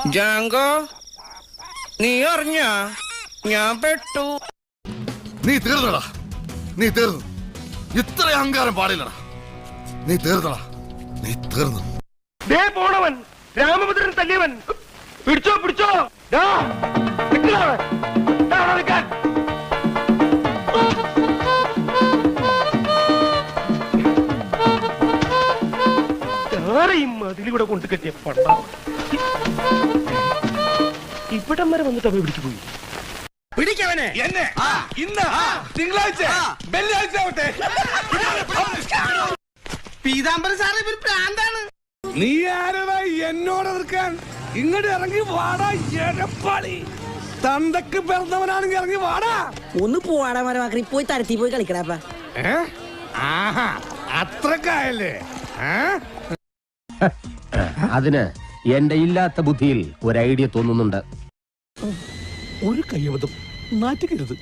ജാങ്കോ, നീ അറിഞ്ഞ ഞാൻ പെട്ടു. നീ തീർന്നടാ, നീ തീർന്നു. ഇത്ര അഹങ്കാരം പാടില്ലടാ. നീ തീർന്നടാ, നീ തീർന്നു. ദേ പോണവൻ രാമഭദ്രൻ തല്ലിയവൻ. പിടിച്ചോ പിടിച്ചോ. അതിലൂടെ കൊണ്ട് കെട്ടിയ പണ്ട ഇവിടം വരെ വന്നിട്ട് അവ പിടിച്ചു പോയി. പിടിക്കവനെ എന്നെ ഇന്ന് തിങ്കളാഴ്ച വെള്ളിയാഴ്ച ആവട്ടെ. പീതാംബരൻ സാറേ ഇവര് പ്രാന്താണ്. നീ ആരടാ എന്നോട് എതിർക്കാൻ? ഇങ്ങോട്ട് ഇറങ്ങി വാടാ എടപ്പാളി. തന്തക്ക് പിറന്നവനാണെങ്കിൽ ഇറങ്ങി വാടാ. ഒന്ന് പോവാടാ മരമാക്കി പോയി തരത്തി പോയി കളിക്കടാപ്പ. ആഹാ അത്രക്കായല്ലേ? അതിന് എന്റെ ഇല്ലാത്ത ബുദ്ധിയിൽ ഒരു ഐഡിയ തോന്നുന്നുണ്ട്. ഒരു കയ്യബദ്ധം നാറ്റുകരുത്.